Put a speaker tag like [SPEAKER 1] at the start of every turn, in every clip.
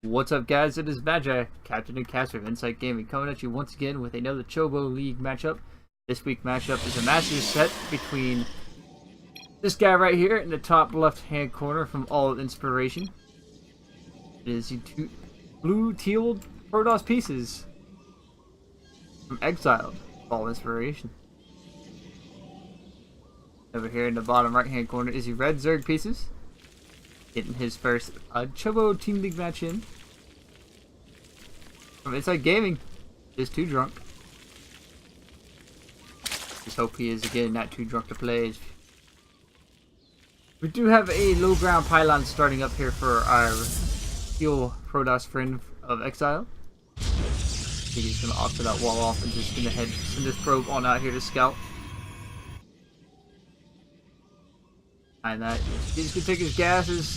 [SPEAKER 1] What's up, guys? It is Magi, Captain and Caster of Insight Gaming, coming at you once again with another Chobo League matchup. This week's matchup is a Masters set between this guy right here in the top left-hand corner from All Inspiration. It is the two blue-teal Protoss pieces from Exiled, All Inspiration. Over here in the bottom right-hand corner is the red Zerg pieces, getting his first Chobo Team League match in. From Insight Gaming, IngtTwoDrunk. Just hope he is again not too drunk to play. We do have a low ground pylon starting up here for our heal Protoss friend of Exile. I think he's gonna opt for that wall off and just gonna send this probe on out here to scout. And that he's gonna take his gases.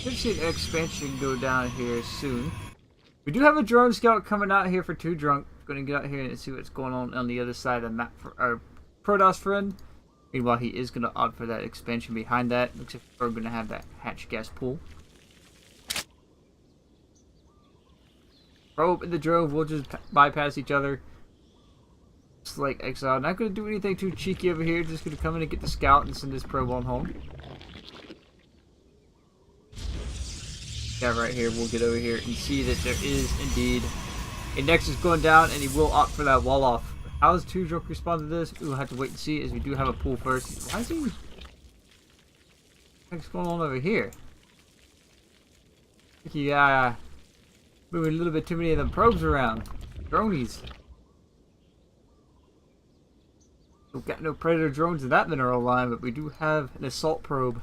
[SPEAKER 1] Should see an expansion go down here soon. We do have a drone scout coming out here for IngtTwoDrunk. Going to get out here and see what's going on the other side of the map for our Protoss friend. Meanwhile, he is going to opt for that expansion behind that. Looks like we're going to have that hatch gas pool. Probe and the drone will just bypass each other. Just like Exile. Not going to do anything too cheeky over here. Just going to come in and get the scout and send this probe on home. Guy right here, we'll get over here and see that there is indeed a nexus going down, and he will opt for that wall off. How does IngtTwoDrunk respond to this? We'll have to wait and see, as we do have a pool first. Why is he? What's going on over here? I think he moving a little bit too many of them probes around. Dronies. We've got no predator drones in that mineral line, but we do have an assault probe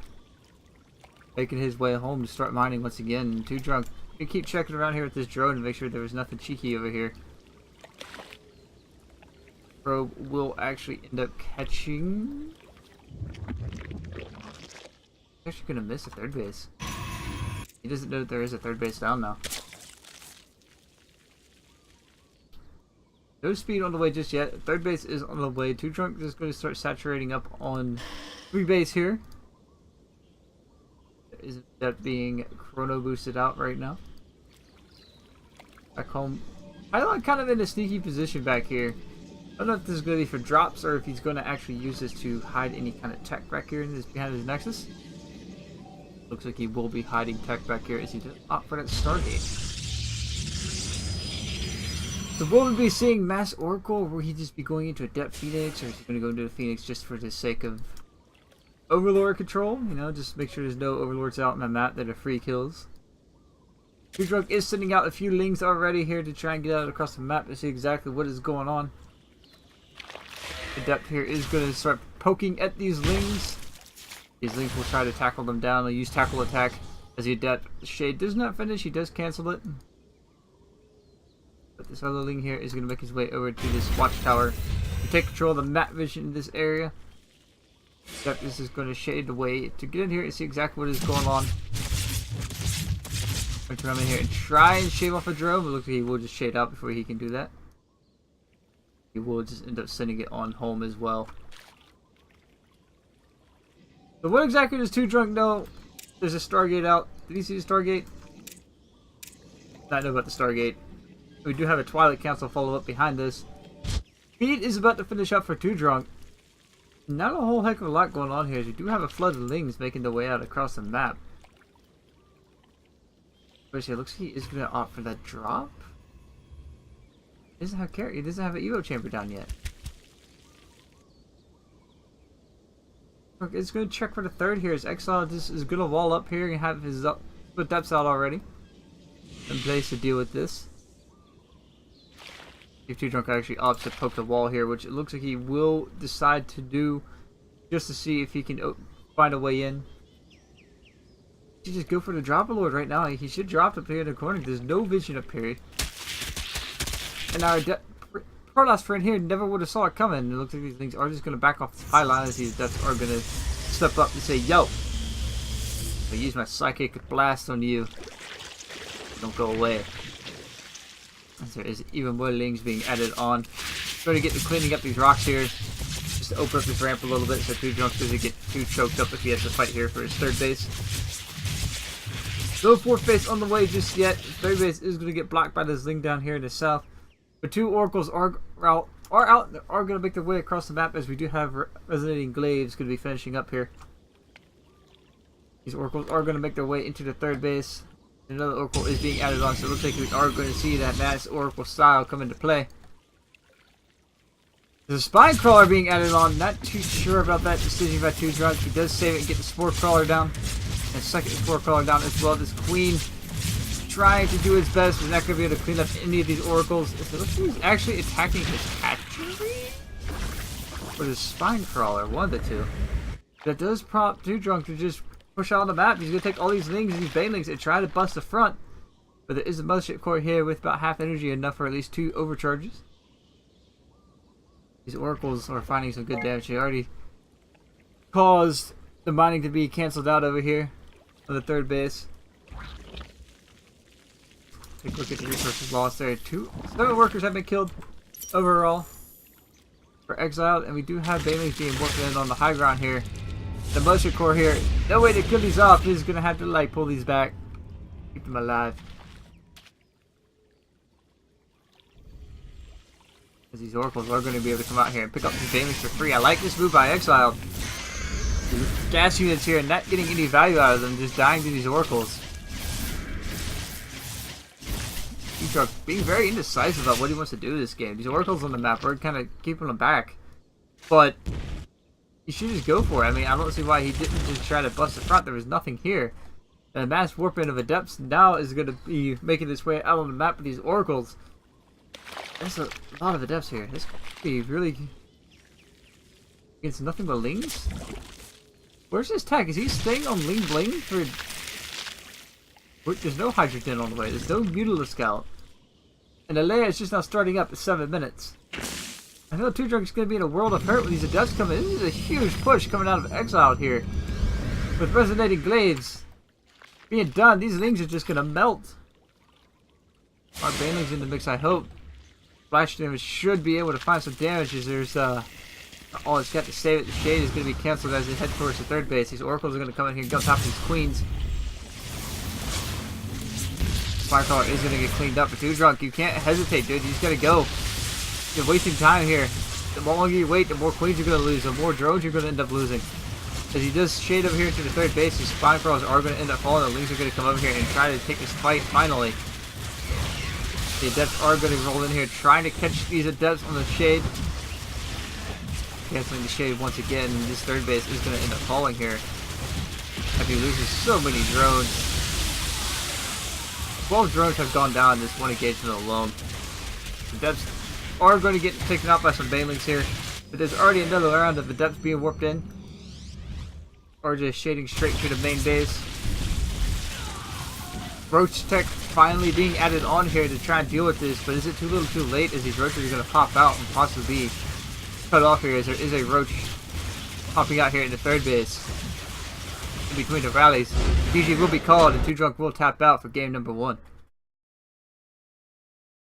[SPEAKER 1] making his way home to start mining once again. IngtTwoDrunk, we keep checking around here with this drone to make sure there was nothing cheeky over here. Probe will actually end up catching. He's actually gonna miss a third base. He doesn't know that there is a third base down now. No speed on the way just yet. Third base is on the way. IngtTwoDrunk is going to start saturating up on 3 base here. Is that being chrono boosted out right now? Back home, I'm kind of in a sneaky position back here. I don't know if this is going to be for drops or if he's going to actually use this to hide any kind of tech back here in this behind his nexus. Looks like he will be hiding tech back here as he does opt for that Stargate. So will we be seeing Mass Oracle, or will he just be going into a Depth Phoenix, or is he going to go into a Phoenix just for the sake of Overlord control? You know, just make sure there's no Overlords out on the map that are free kills. IngtTwoDrunk is sending out a few lings already here to try and get out across the map to see exactly what is going on. The Depth here is going to start poking at these lings. These lings will try to tackle them down. They'll use tackle attack as the Adept Shade does not finish. He does cancel it. But this other ling here is going to make his way over to this watchtower to take control of the map vision in this area. This is going to shade the way to get in here and see exactly what is going on. I'm going to come in here and try and shave off a drone, but looks like he will just shade out before he can do that. He will just end up sending it on home as well. So what exactly does IngtTwoDrunk know? There's a Stargate out. Did he see the Stargate? Not know about the Stargate. We do have a Twilight Council follow-up behind this. Speed is about to finish up for IngtTwoDrunk. Not a whole heck of a lot going on here, as we do have a flood of lings making their way out across the map. First, it looks like he is going to opt for that drop. He doesn't have he doesn't have an Evo chamber down yet. Okay, it's going to check for the third here. As Exile just is going to wall up here and have his depths out already in place to deal with this. If IngtTwoDrunk actually opts to poke the wall here, which it looks like he will decide to do just to see if he can find a way in. He should just go for the Drop-A-Lord right now. He should drop up here in the corner. There's no vision up here. And our Protoss friend here never would have saw it coming. It looks like these things are just going to back off the pylon as these Deaths are going to step up and say, yo, I'm going to use my Psychic Blast on you. Don't go away. As there is even more lings being added on. Trying to get to cleaning up these rocks here. Just to open up this ramp a little bit so IngtTwoDrunk doesn't get too choked up if he has to fight here for his third base. No fourth base on the way just yet. Third base is going to get blocked by this Ling down here in the south. But 2 oracles are going to make their way across the map, as we do have resonating glaives going to be finishing up here. These oracles are going to make their way into the third base. Another oracle is being added on, so it looks like we are going to see that mass oracle style come into play. There's a spine crawler being added on. Not too sure about that decision by IngtTwoDrunk. He does save it and get the spore crawler down. And second spore crawler down as well. This queen trying to do his best. He's not going to be able to clean up any of these oracles. It looks like he's actually attacking his hatchery? Or the spine crawler. One of the two. That does prompt IngtTwoDrunk to just push out on the map. He's going to take all these lings and these banelings and try to bust the front. But there is a mothership core here with about half energy, enough for at least 2 overcharges. These oracles are finding some good damage. They already caused the mining to be cancelled out over here on the third base. Take a look at the resources lost there. 7 workers have been killed overall for Exiled, and we do have banelings being worked in on the high ground here. The mothership core here, no way to kill these off. He's gonna have to like pull these back, keep them alive. As these oracles are going to be able to come out here and pick up these banelings for free. I like this move by Exiled. The gas units here not getting any value out of them, just dying to these oracles. IngtTwoDrunk being very indecisive about what he wants to do this game. These oracles on the map are kind of keeping them back. But he should just go for it. I mean, I don't see why he didn't just try to bust the front. There was nothing here. And the mass warping of Adepts now is going to be making its way out on the map with these oracles. There's a lot of Adepts here. This could be really against nothing but Lings. Where's his tech? Is he staying on Ling Bling for... There's no Hydrogen on the way. There's no Mutila Scout. And Alea is just now starting up at 7 minutes. I know IngtTwoDrunk is going to be in a world of hurt with these Adepts coming. This is a huge push coming out of Exiled here. With resonating glaives being done, these Lings are just going to melt. Our banelings in the mix, I hope. Flash damage should be able to find some damage, as there's all it's got to save it. The shade is going to be cancelled as they head towards the third base. These oracles are going to come in here and go on top of these queens. Firecrawler is going to get cleaned up. But IngtTwoDrunk, you can't hesitate, dude. You just got to go. You're wasting time here. The longer you wait, the more queens you're going to lose. The more drones you're going to end up losing. As he does shade over here to the third base, these spine crawlers are going to end up falling. The Lings are going to come over here and try to take this fight finally. The Adepts are going to roll in here, trying to catch these Adepts on the shade. Canceling the shade once again. This third base is going to end up falling here. After he loses so many drones. 12 drones have gone down in this one engagement alone. The Adepts are going to get taken out by some banelings here. But there's already another round of Adepts being warped in. Or just shading straight to the main base. Roach tech finally being added on here to try and deal with this, but is it too little too late, as these roaches are going to pop out and possibly be cut off here, as there is a roach popping out here in the third base. In between the rallies, PG will be called and IngtTwoDrunk will tap out for game number 1.